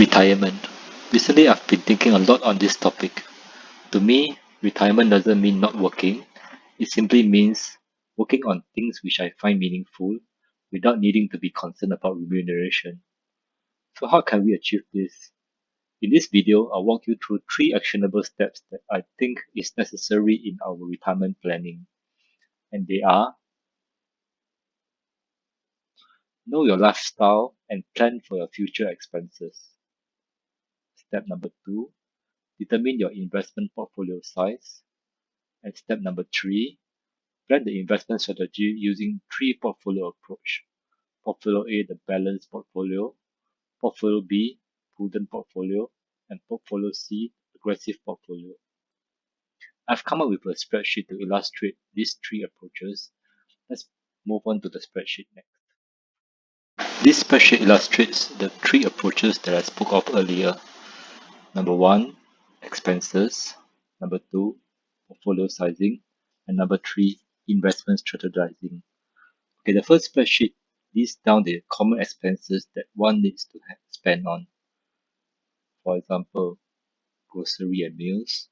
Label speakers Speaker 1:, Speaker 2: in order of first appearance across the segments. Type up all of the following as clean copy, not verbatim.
Speaker 1: Retirement. Recently, I've been thinking a lot on this topic. To me, retirement doesn't mean not working. It simply means working on things which I find meaningful without needing to be concerned about remuneration. So how can we achieve this? In this video, I'll walk you through 3 actionable steps that I think is necessary in our retirement planning. And they are: know your lifestyle and plan for your future expenses. Step number 2, determine your investment portfolio size. And step number 3, plan the investment strategy using 3 portfolio approach. Portfolio A, the balanced portfolio; Portfolio B, prudent portfolio; and Portfolio C, aggressive portfolio. I've come up with a spreadsheet to illustrate these 3 approaches. Let's move on to the spreadsheet next. This spreadsheet illustrates the 3 approaches that I spoke of earlier. Number 1, expenses. Number 2, portfolio sizing. And number 3, investment strategizing. Okay, the first spreadsheet lists down the common expenses that one needs to spend on. For example, grocery and meals,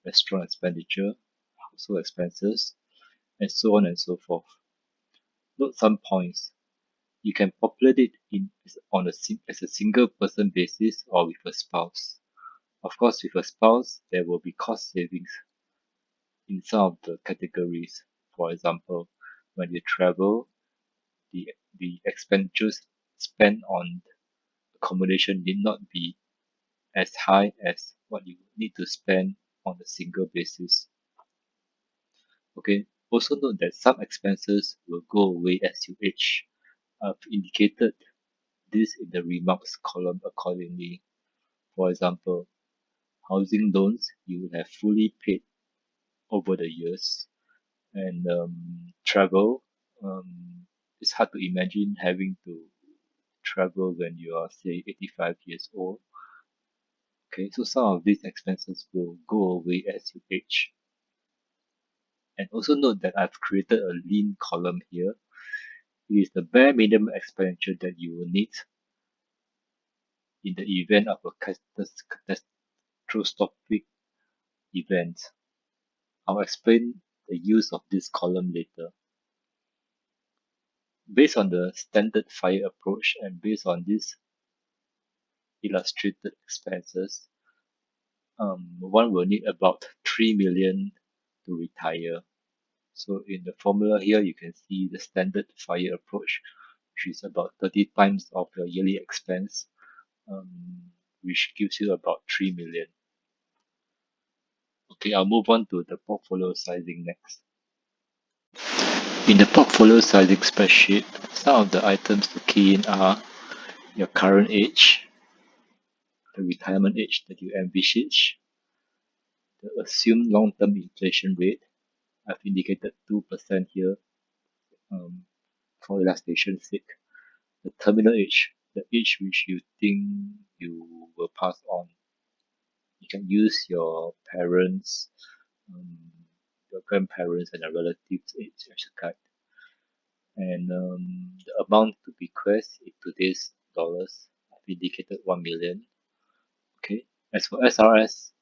Speaker 1: restaurant expenditure, household expenses, and so on and so forth. Note some points. You can populate it as a single person basis or with a spouse. Of course, with a spouse, there will be cost savings in some of the categories. For example, when you travel, the expenditures spent on accommodation need not be as high as what you need to spend on a single basis. Okay, also note that some expenses will go away as you age. I've indicated this in the remarks column accordingly. For example, housing loans you will have fully paid over the years, and travel, it's hard to imagine having to travel when you are, say, 85 years old. Okay, so some of these expenses will go away as you age. And also note that I've created a lean column here. It is the bare minimum expenditure that you will need in the event of a catastrophic event. I'll explain the use of this column later. Based on the standard FIRE approach and based on these illustrated expenses, one will need about 3 million to retire. So in the formula here, you can see the standard FIRE approach, which is about 30 times of your yearly expense, which gives you about 3 million. Okay, I'll move on to the portfolio sizing next. In the portfolio sizing spreadsheet, some of the items to key in are your current age, the retirement age that you envisage, the assumed long-term inflation rate. I've indicated 2% here for illustration's sake. The terminal age, the age which you think you will pass on. You can use your parents, your grandparents, and your relatives' age as a guide. And the amount to bequest in today's dollars, I've indicated 1 million. Okay. As for SRS,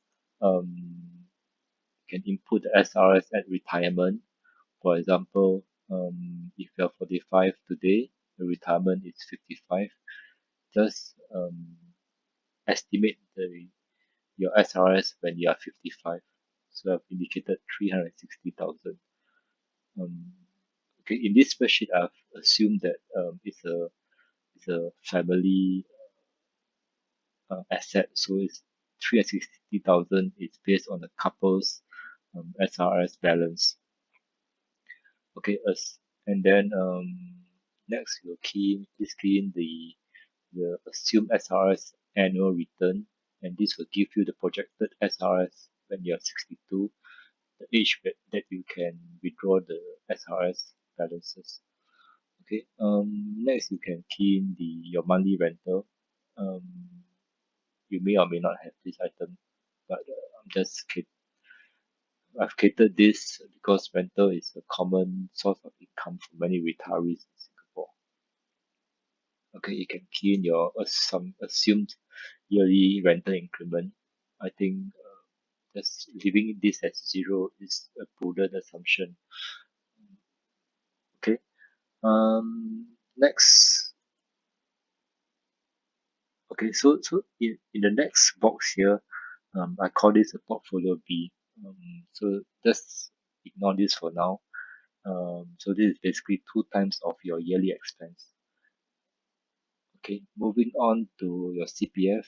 Speaker 1: you can input the SRS at retirement. For example, if you're 45 today, the retirement is 55. Just estimate your SRS when you are 55. So I've indicated 360,000. Okay, in this spreadsheet, I've assumed that it's a family asset, so it's 360,000. It's based on the couple's SRS balance. Okay, and then next we'll key in the assumed SRS annual return, and this will give you the projected SRS when you're 62, the age that you can withdraw the SRS balances. Okay, next you can key in your monthly rental. You may or may not have this item, but I've catered this because rental is a common source of income for many retirees in Singapore. Okay, you can key in your some assumed yearly rental increment. I think just leaving this at zero is a prudent assumption. Okay. Next. Okay. So in the next box here, I call this a portfolio B. So just ignore this for now. So this is basically two times of your yearly expense. Okay, moving on to your CPF.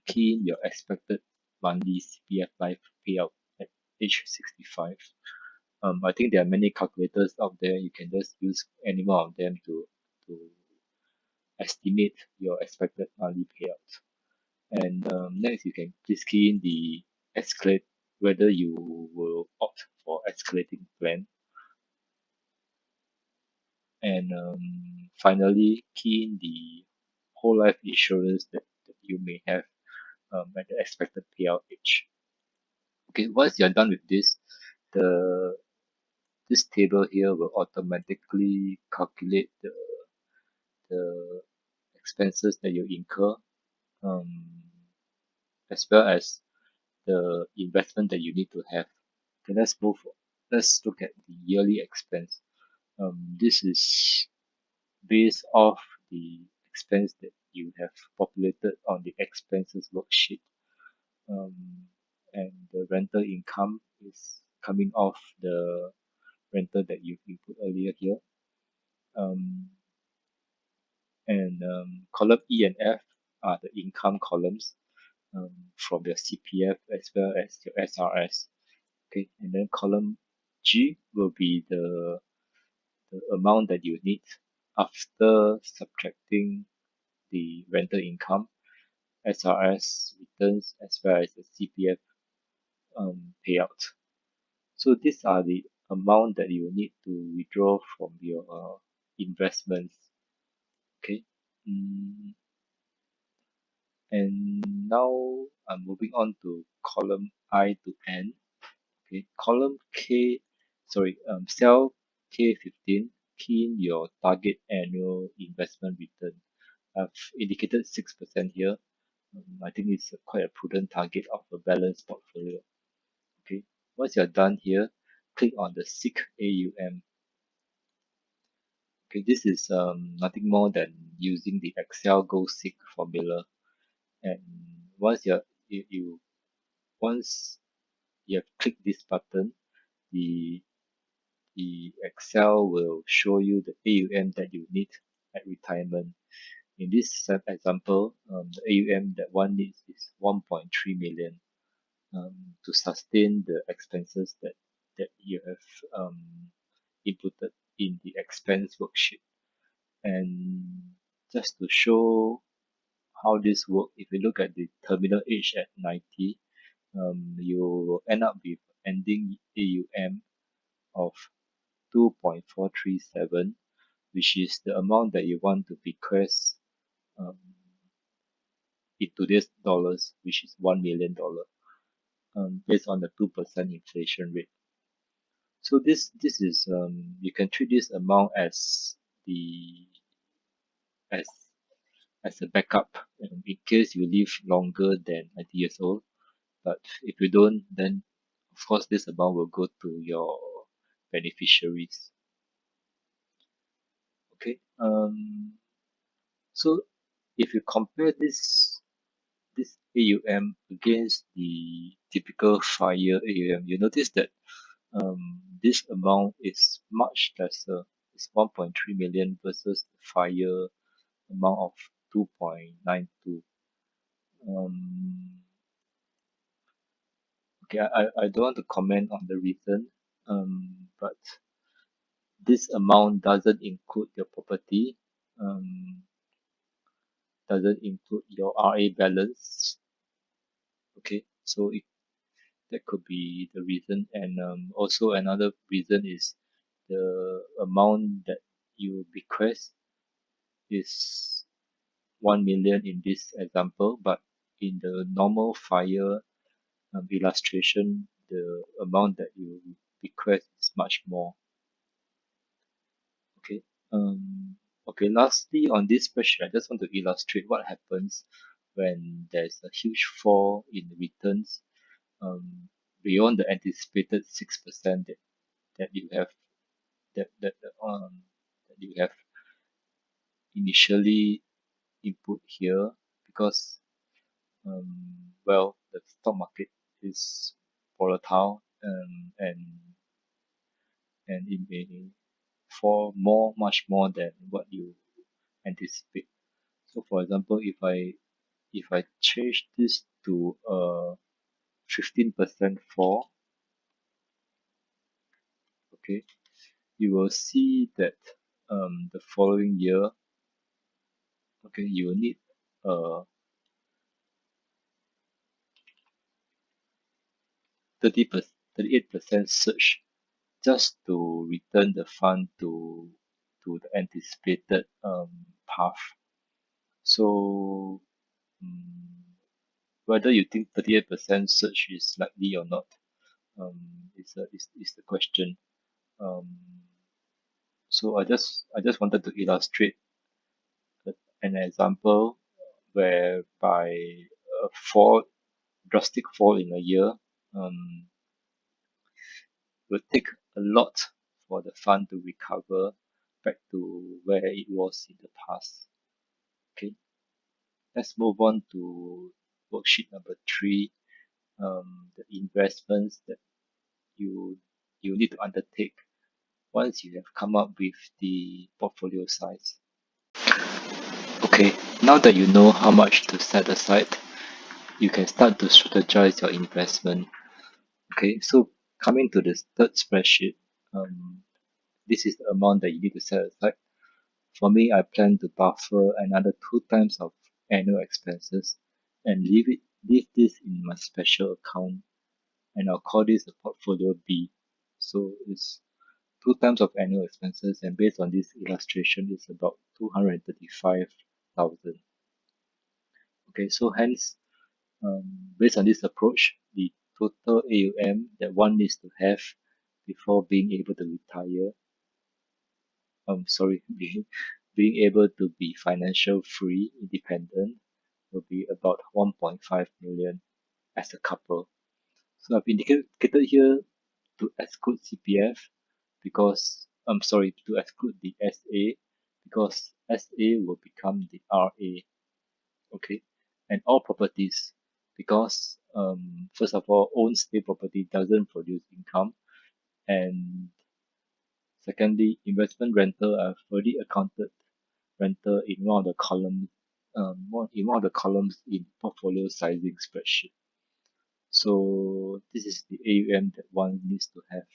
Speaker 1: Key in your expected monthly CPF life payout at age 65. I think there are many calculators out there. You can just use any one of them to estimate your expected monthly payout. And next, you can please key in the escalate whether you will opt for escalating plan. And finally, key in the whole life insurance that you may have at the expected payout age. Okay, once you're done with this, the this table here will automatically calculate the expenses that you incur, um, as well as the investment that you need to have. Okay, let's look at the yearly expense. This is based off the expense that you have populated on the expenses worksheet. Um, and the rental income is coming off the rental that you input earlier here. Um, and column E and F are the income columns from your CPF as well as your SRS. Okay, and then column G will be the amount that you need after subtracting the rental income, SRS returns, as well as the CPF payout. So these are the amount that you need to withdraw from your investments. Okay. Mm, and now I'm moving on to column I to N. Okay. Column K, sorry, cell K15, key in your target annual investment return. I've indicated 6% here. I think it's quite a prudent target of a balanced portfolio. Okay. Once you're done here, click on the Seek AUM. Okay, this is nothing more than using the Excel Go Seek formula. And once once you have clicked this button, the the Excel will show you the AUM that you need at retirement. In this example, the AUM that one needs is 1.3 million to sustain the expenses that you have inputted in the expense worksheet. And just to show how this works, if you look at the terminal age at 90, you will end up with ending AUM of 2.437, which is the amount that you want to bequest um, in today's dollars, which is $1 million, based on the 2% inflation rate. So this is you can treat this amount as the as as a backup in case you live longer than 90 years old. But if you don't, then of course this amount will go to your beneficiaries. Okay. So if you compare this AUM against the typical FIRE AUM, you notice that this amount is much lesser. It's 1.3 million versus the FIRE amount of 2.92. Um, okay, I don't want to comment on the reason, but this amount doesn't include your property, um, doesn't include your RA balance. Okay, so that could be the reason. And also another reason is the amount that you bequest is 1 million in this example, but in the normal FIRE illustration, the amount that you bequest is much more. Okay. Okay. Lastly, on this spreadsheet, I just want to illustrate what happens when there's a huge fall in returns beyond the anticipated 6% that you have that that you have initially input here, because well, the stock market is volatile, and it may fall much more than what you anticipate. So for example, if I change this to a 15% fall, okay, you will see that the following year, okay, you will need a 38% surge just to return the fund to the anticipated path. So whether you think 38% surge is likely or not, is the question. Um, so I just wanted to illustrate an example whereby a drastic fall in a year um, will take a lot for the fund to recover back to where it was in the past. Okay, let's move on to worksheet number 3, the investments that you you need to undertake once you have come up with the portfolio size. Okay, now that you know how much to set aside, you can start to strategize your investment. Okay, so coming to this third spreadsheet, this is the amount that you need to set aside. For me, I plan to buffer another 2 times of annual expenses and leave this in my special account, and I'll call this a portfolio B. So it's 2 times of annual expenses, and based on this illustration, it's about 235,000. Okay, so hence, based on this approach, the total AUM that one needs to have before being able to retire, being able to be financial free, independent, will be about 1.5 million as a couple. So I've indicated here to exclude CPF because I'm sorry, to exclude the SA, because SA will become the RA. Okay, and all properties, because first of all, own stay property doesn't produce income, and secondly, investment rental, I've already accounted rental in one of the columns, in portfolio sizing spreadsheet. So this is the AUM that one needs to have.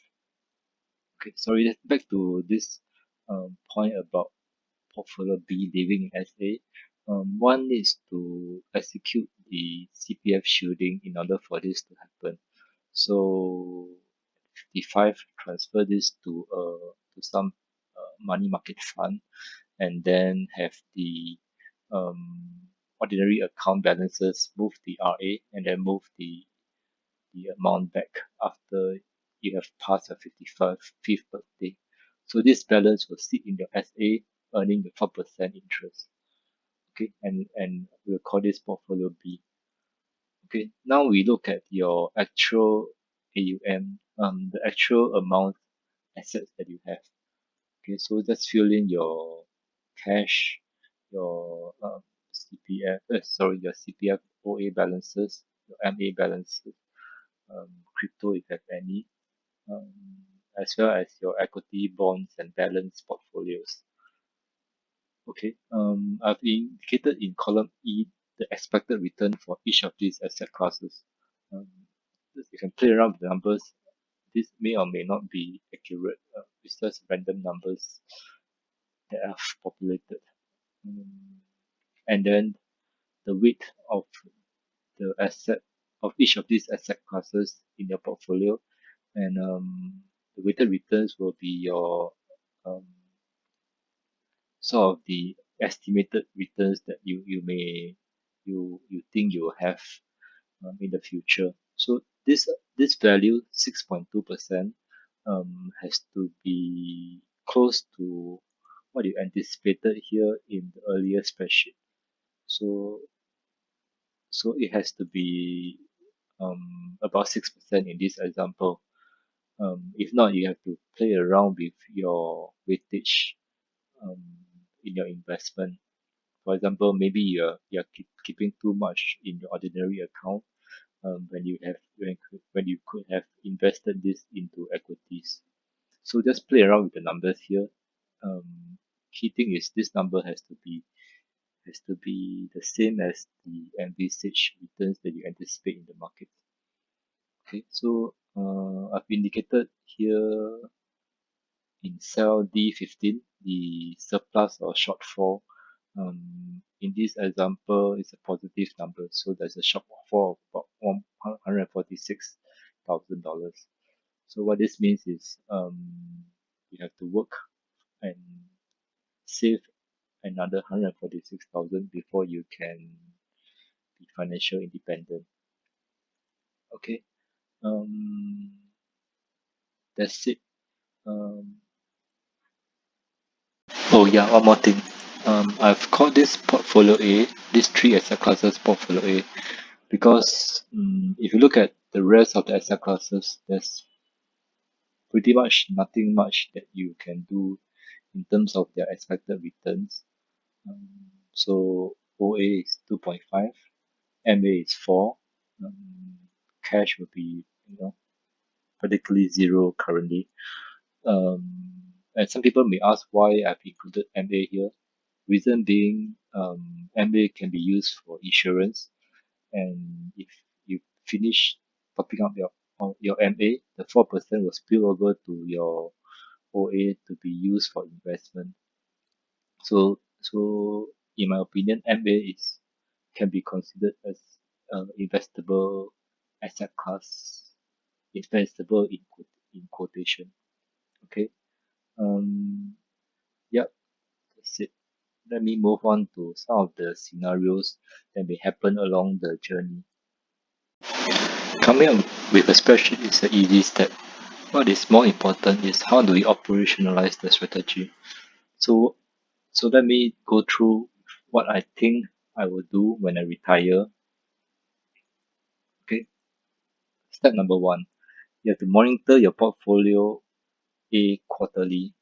Speaker 1: Okay, sorry, back to this point about portfolio B living in SA. One needs to execute the CPF shielding in order for this to happen. So 55, transfer this to some money market fund, and then have the ordinary account balances, move the RA, and then move the amount back after you have passed your 55th birthday. So this balance will sit in your SA, earning the 4% interest. Okay, and we'll call this portfolio B. Okay, now we look at your actual AUM, the actual amount assets that you have. Okay, so just fill in your cash, your your CPF OA balances, your MA balances, crypto if you have any, um, as well as your equity, bonds, and balance portfolios. Okay, I've indicated in column E the expected return for each of these asset classes. Um, you can play around with the numbers. This may or may not be accurate. It's just random numbers that are populated. Um, and then the weight of the asset of each of these asset classes in your portfolio, and the weighted returns will be your um, sort of the estimated returns that you think you will have in the future. So this value 6.2% has to be close to what you anticipated here in the earlier spreadsheet. So So it has to be about 6% in this example. If not, you have to play around with your weightage um, in your investment. For example, maybe you're keeping too much in your ordinary account when you could have invested this into equities. So just play around with the numbers here. Key thing is this number has to be the same as the envisaged returns that you anticipate in the market. Okay, so I've indicated here in cell D15 the surplus or shortfall. In this example, it's a positive number, so there's a shortfall of about $146,000. So what this means is you have to work and save another 146,000 before you can be financial independent. Okay, um, that's it. Um, oh yeah, one more thing. I've called this portfolio A, these three asset classes portfolio A, because if you look at the rest of the asset classes, there's pretty much nothing much that you can do in terms of their expected returns. So OA is 2.5, MA is 4, um, cash would be practically zero currently. And some people may ask why I've included MA here. Reason being, MA can be used for insurance, and if you finish topping up your MA, the 4% will spill over to your OA to be used for investment. So in my opinion, MA is can be considered as investable asset class, investable in quotation. Okay. Um. Yep. That's it. Let me move on to some of the scenarios that may happen along the journey. Coming up with a spreadsheet is the easy step. What is more important is how do we operationalize the strategy. So, so let me go through what I think I will do when I retire. Okay. Step number one, you have to monitor your portfolio A quarterly.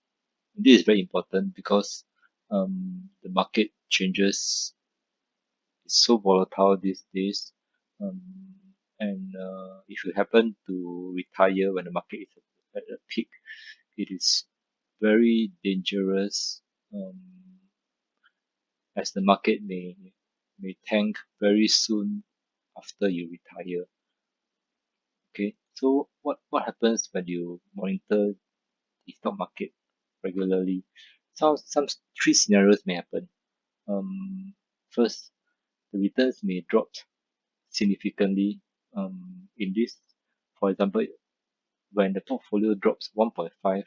Speaker 1: This is very important because the market changes is so volatile these days. Um, and if you happen to retire when the market is at a peak, it is very dangerous as the market may tank very soon after you retire. Okay, so what happens when you monitor the stock market regularly? Some three scenarios may happen. First, the returns may drop significantly. In this, for example, when the portfolio drops 1.5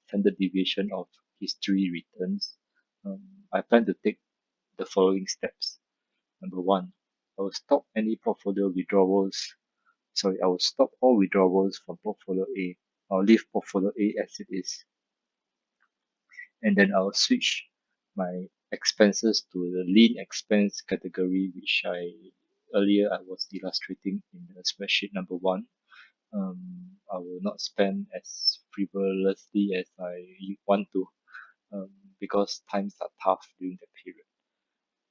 Speaker 1: standard deviation of history returns, I plan to take the following steps. Number one, I will stop any portfolio withdrawals. Sorry, I will stop all withdrawals from portfolio A. I'll leave portfolio A as it is. And then I'll switch my expenses to the lean expense category, which earlier I was illustrating in the spreadsheet number one. I will not spend as frivolously as I want to, because times are tough during that period.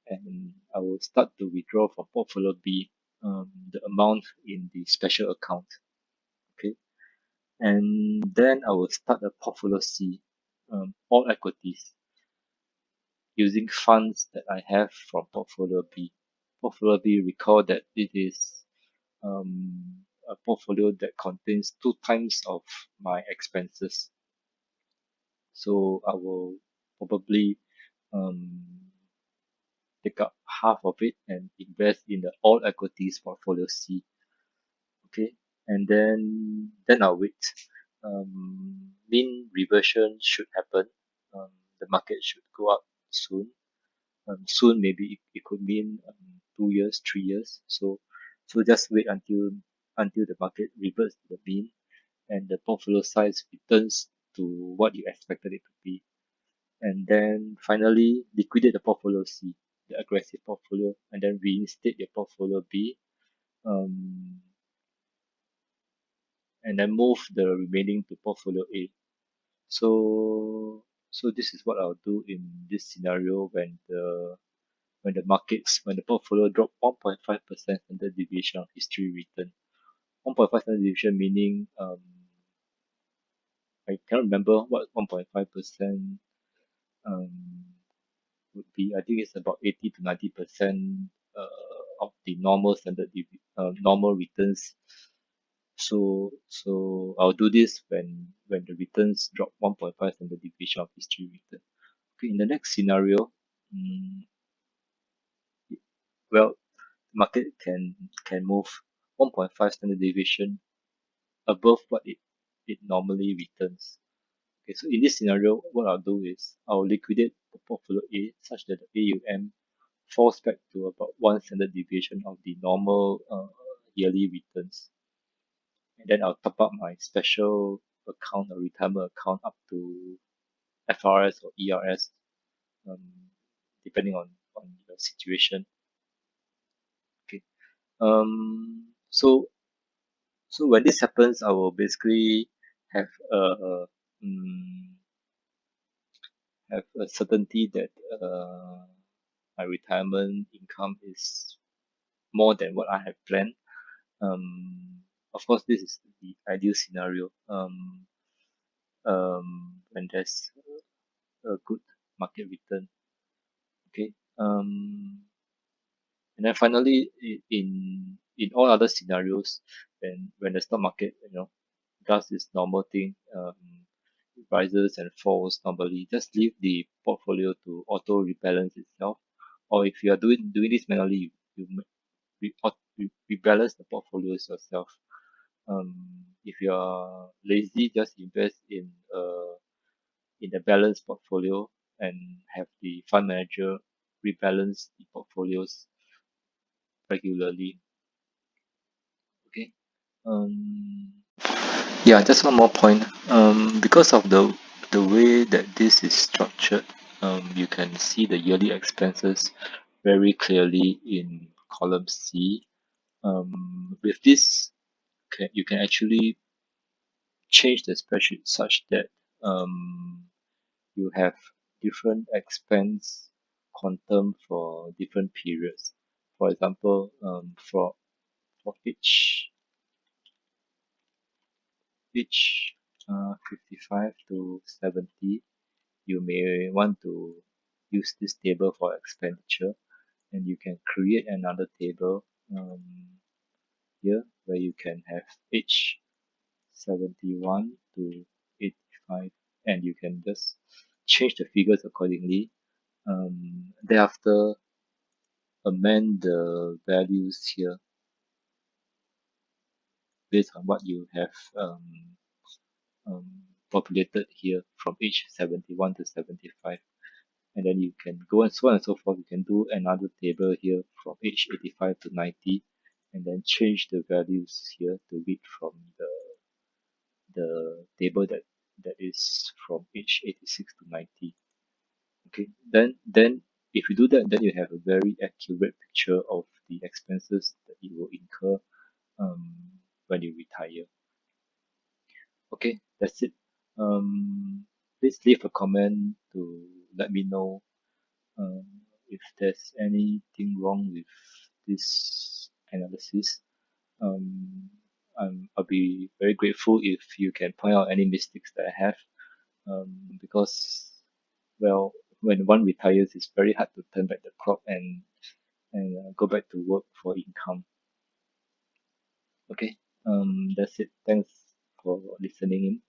Speaker 1: And I will start to withdraw from portfolio B, the amount in the special account. Okay, and then I will start a portfolio C, all equities, using funds that I have from portfolio B. Portfolio B, recall that it is a portfolio that contains two times of my expenses. So I will probably um, take up half of it and invest in the all equities portfolio C. Okay, and then I'll wait. Mean reversion should happen. The market should go up soon. Soon maybe it could mean 2 years, 3 years. So just wait until the market reverts to the mean and the portfolio size returns to what you expected it to be. And then finally liquidate the portfolio C. the aggressive portfolio, and then reinstate your portfolio B, um, and then move the remaining to portfolio A. So this is what I'll do in this scenario when the portfolio drop 1.5% standard deviation of history return. 1.5 standard deviation meaning I cannot remember what 1.5% um, would be. I think it's about 80 to 90% of the normal returns. So I'll do this when the returns drop 1.5 standard deviation of history return. Okay, in the next scenario, mm, well, market can move 1.5 standard deviation above what it normally returns. Okay, so in this scenario, what I'll do is I'll liquidate the portfolio A such that the AUM falls back to about one standard deviation of the normal yearly returns. And then I'll top up my special account or retirement account up to FRS or ERS, um, depending on the situation. Okay. So when this happens, I will basically have mm, have a certainty that my retirement income is more than what I have planned. Of course, this is the ideal scenario. When there's a good market return. Okay. And then finally, in all other scenarios, when the stock market does this normal thing, rises and falls normally, just leave the portfolio to auto rebalance itself. Or if you are doing this manually, you rebalance the portfolios yourself. If you are lazy, just invest in the balanced portfolio and have the fund manager rebalance the portfolios regularly. Okay. Yeah, just one more point. Because of the way that this is structured, you can see the yearly expenses very clearly in column C. With this, you can actually change the spreadsheet such that you have different expense quantum for different periods. For example, for each 55 to 70, you may want to use this table for expenditure, and you can create another table here where you can have age 71 to 85, and you can just change the figures accordingly. Thereafter, amend the values here based on what you have populated here from age 71 to 75. And then you can go and so on and so forth. You can do another table here from age 85 to 90, and then change the values here to read from the table that is from age 86 to 90. Okay, then if you do that, then you have a very accurate picture of the expenses that you will incur when you retire. Okay, that's it. Please leave a comment to let me know um, if there's anything wrong with this analysis. Um, I'll be very grateful if you can point out any mistakes that I have, because, well, when one retires, it's very hard to turn back the clock and go back to work for income. Okay, that's it. Thanks for listening in.